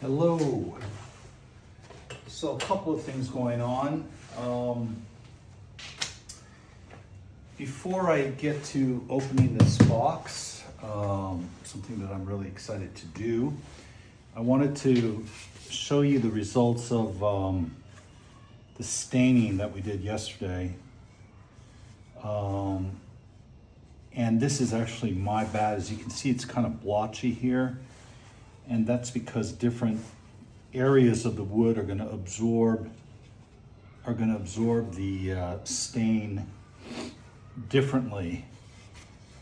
Hello. So a couple of things going on. Before I get to opening this box, something that I'm really excited to do, I wanted to show you the results of the staining that we did yesterday. And this is actually my bad. As you can see, it's kind of blotchy here. And that's because different areas of the wood are going to absorb the stain differently.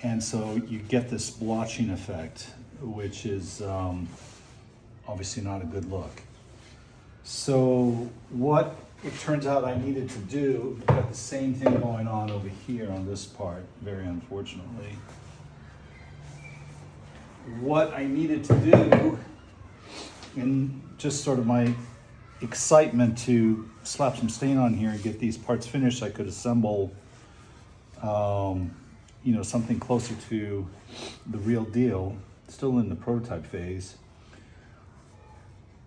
And so you get this blotching effect, which is obviously not a good look. So what it turns out I needed to do, we've got the same thing going on over here on this part, very unfortunately. What I needed to do, in just sort of my excitement to slap some stain on here and get these parts finished, I could assemble something closer to the real deal, still in the prototype phase.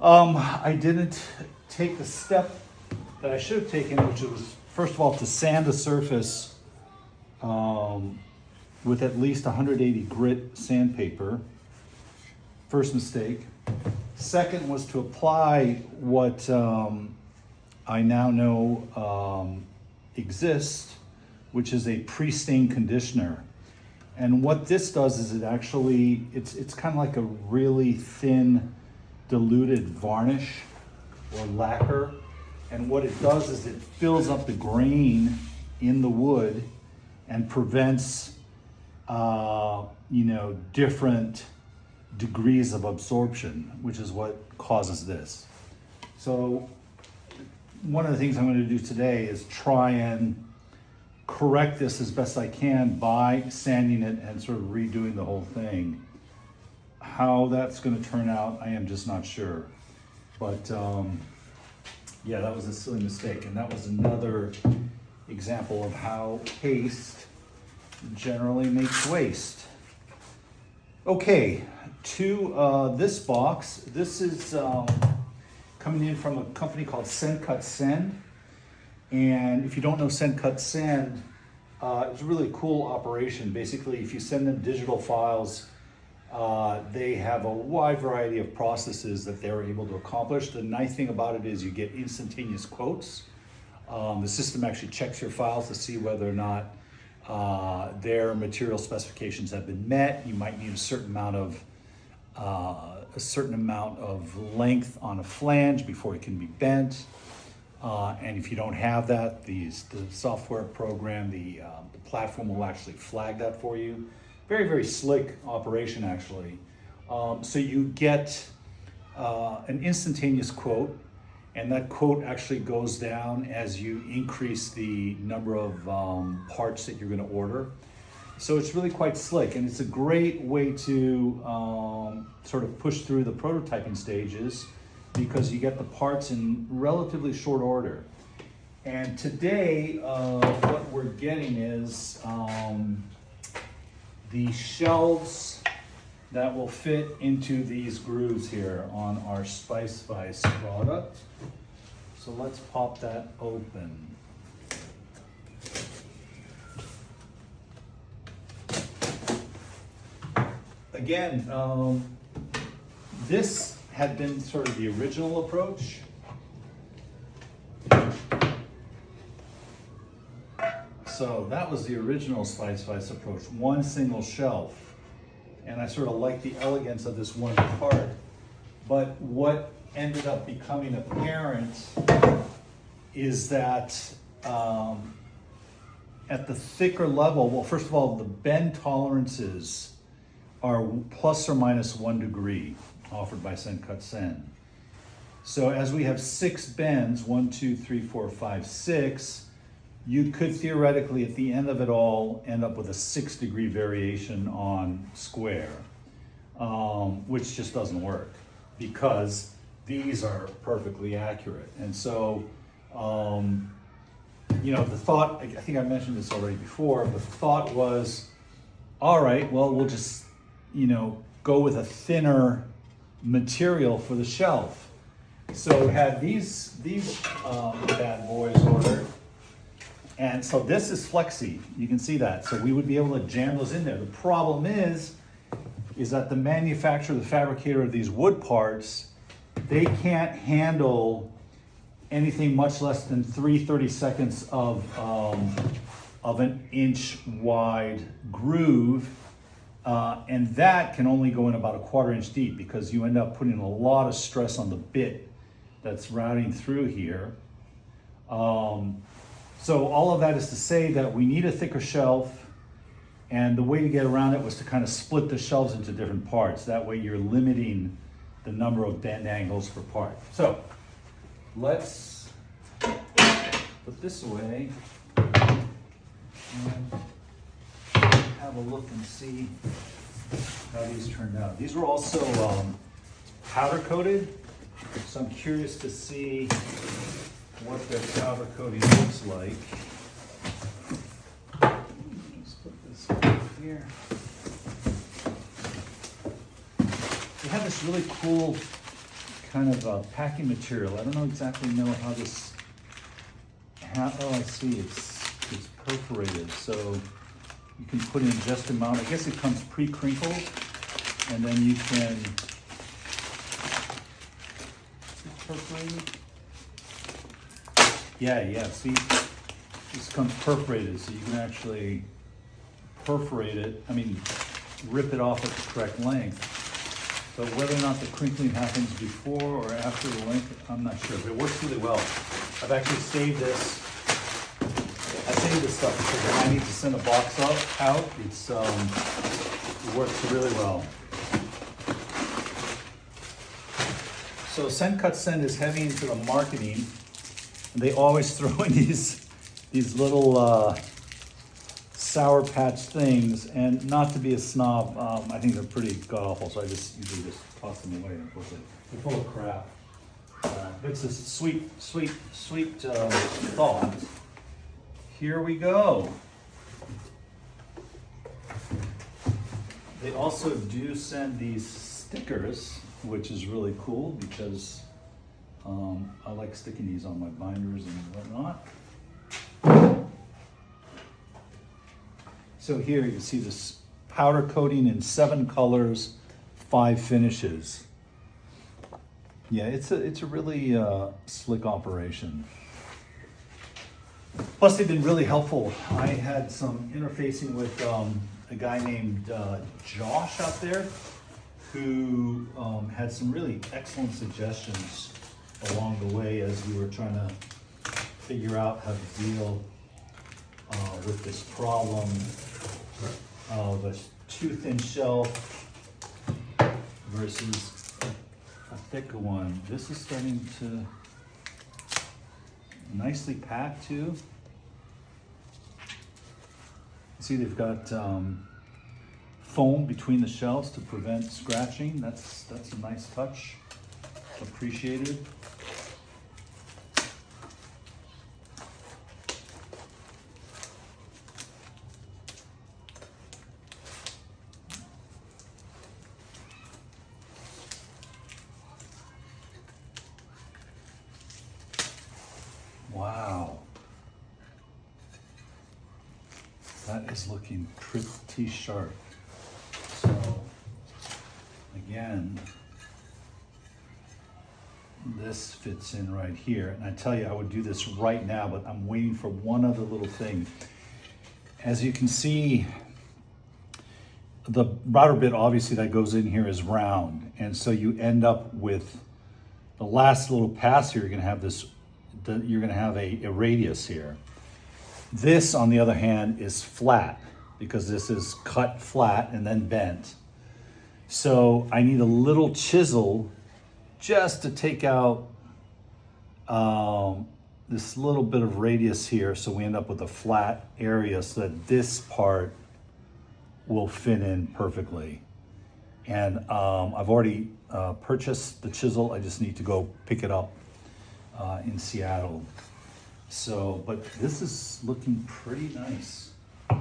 I didn't take the step that I should have taken, which was, first of all, to sand the surface with at least 180 grit sandpaper. First mistake. Second was to apply what I now know exists, which is a pre-stain conditioner. And what this does is it's kind of like a really thin diluted varnish or lacquer. And what it does is it fills up the grain in the wood and prevents different degrees of absorption, which is what causes this. So one of the things I'm going to do today is try and correct this as best I can by sanding it and sort of redoing the whole thing. How that's going to turn out, I am just not sure. But yeah, that was a silly mistake. And that was another example of how haste generally makes waste. Okay, to this box. This is coming in from a company called SendCutSend. And if you don't know SendCutSend, it's a really cool operation. Basically, if you send them digital files, they have a wide variety of processes that they're able to accomplish. The nice thing about it is you get instantaneous quotes. The system actually checks your files to see whether or not their material specifications have been met. You might need a certain amount of length on a flange before it can be bent. And if you don't have that, the software program, the platform will actually flag that for you. Very, very slick operation, actually. So you get an instantaneous quote, and that quote actually goes down as you increase the number of parts that you're going to order. So it's really quite slick, and it's a great way to sort of push through the prototyping stages, because you get the parts in relatively short order. And today, what we're getting is the shelves that will fit into these grooves here on our SpiceVice product. So let's pop that open. Again, this had been sort of the original approach. So that was the original SpiceVice approach, one single shelf. And I sort of like the elegance of this one part. But what ended up becoming apparent is that at the thicker level, well, first of all, the bend tolerances are plus or minus 1 degree offered by SendCutSend. So as we have 6 bends, 1, 2, 3, 4, 5, 6, you could theoretically, at the end of it all, end up with a 6-degree variation on square, which just doesn't work because these are perfectly accurate. And so, the thought, I think I mentioned this already before, the thought was, all right, well, we'll just, go with a thinner material for the shelf. So we had these bad boys ordered. And so this is flexi, you can see that. So we would be able to jam those in there. The problem is that the manufacturer, the fabricator of these wood parts, they can't handle anything much less than 3/32 of an inch wide groove. And that can only go in about a 1/4 inch deep because you end up putting a lot of stress on the bit that's routing through here. So all of that is to say that we need a thicker shelf, and the way to get around it was to kind of split the shelves into different parts. That way you're limiting the number of bend angles per part. So let's put this away and have a look and see how these turned out. These were also powder coated, so I'm curious to see what their powder coating looks like. Let's put this over here. They have this really cool kind of packing material. I don't know exactly how this. Oh, I see. It's perforated, so you can put in just amount. I guess it comes pre-crinkled, and then you can. Is it perforated? Yeah, see, this comes perforated, so you can actually perforate it, rip it off at the correct length. But whether or not the crinkling happens before or after the length, I'm not sure, but it works really well. I've actually saved this. I saved this stuff because when I need to send a box out, it works really well. So SendCutSend is heavy into the marketing. They always throw in these little Sour Patch things, and not to be a snob, I think they're pretty god-awful, so I usually just toss them away, unfortunately. They're full of crap. It's a sweet thought. Here we go. They also do send these stickers, which is really cool because I like sticking these on my binders and whatnot. So here you see this powder coating in 7 colors, 5 finishes. Yeah, it's a really slick operation. Plus they've been really helpful. I had some interfacing with a guy named Josh out there who had some really excellent suggestions along the way as we were trying to figure out how to deal with this problem of a too thin shelf versus a thicker one. This is starting to nicely pack too. See, they've got foam between the shelves to prevent scratching. That's a nice touch. Appreciated. Wow. That is looking pretty sharp. So, again, this fits in right here. And I tell you, I would do this right now, but I'm waiting for one other little thing. As you can see, the router bit obviously that goes in here is round. And so you end up with the last little pass here, you're gonna have a radius here. This, on the other hand, is flat because this is cut flat and then bent. So I need a little chisel just to take out this little bit of radius here, so we end up with a flat area so that this part will fit in perfectly. And I've already purchased the chisel. I just need to go pick it up in Seattle. So, but this is looking pretty nice in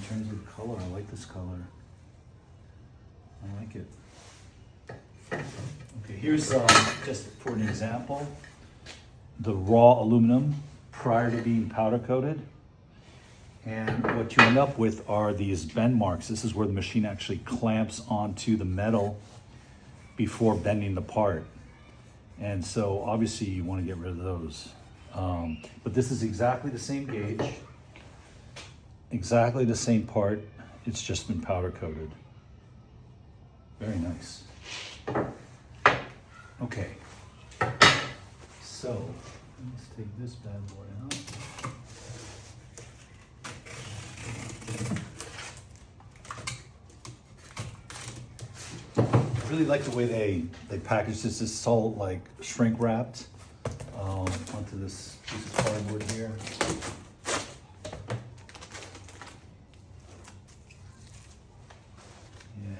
terms of color. I like this color. I like it. here's just for an example, the raw aluminum prior to being powder coated. And what you end up with are these bend marks. This is where the machine actually clamps onto the metal before bending the part. And so obviously you want to get rid of those. But this is exactly the same gauge, exactly the same part. It's just been powder coated. Very nice. Okay. So let's take this bad boy out. I really like the way they package this. It's all like shrink wrapped onto this piece of cardboard here. Yeah.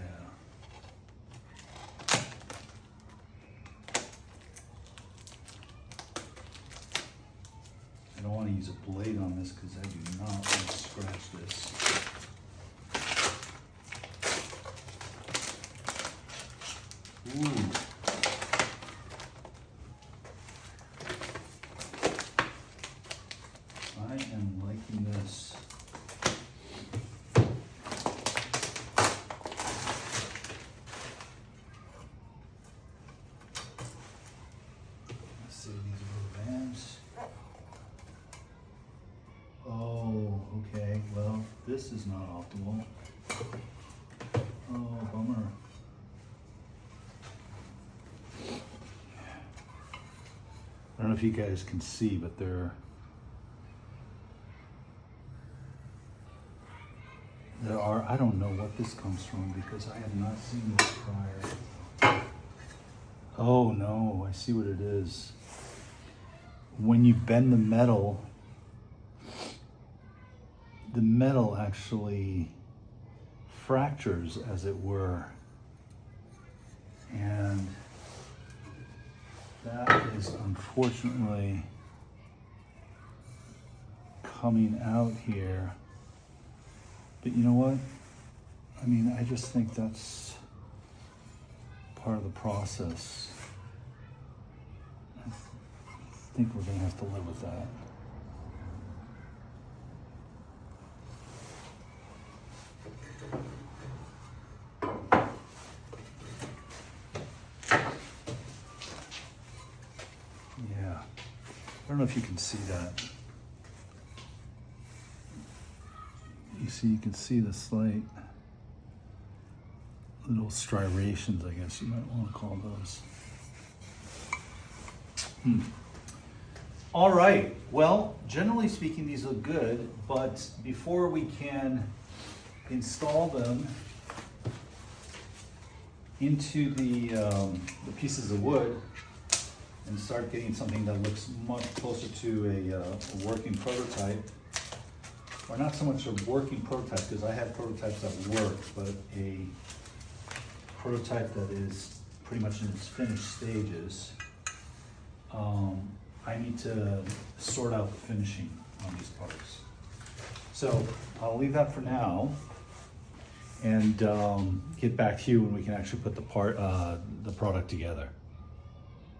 I don't want to use a blade on this because I do not want to scratch this. Ooh. I am liking this. Let's see, these are vans. Oh, okay. Well, this is not optimal. Oh, bummer. I don't know if you guys can see, but there are, I don't know what this comes from because I have not seen this prior. Oh no, I see what it is. When you bend the metal actually fractures, as it were. And that is unfortunately coming out here. But you know what? I mean, I just think that's part of the process. I think we're gonna have to live with that. I don't know if you can see that. You can see the slight little striations, I guess you might want to call those. All right, well, generally speaking, these look good, but before we can install them into the pieces of wood, and start getting something that looks much closer to a working prototype, or not so much a working prototype, because I have prototypes that work, but a prototype that is pretty much in its finished stages. I need to sort out the finishing on these parts. So I'll leave that for now and get back to you when we can actually put the product together.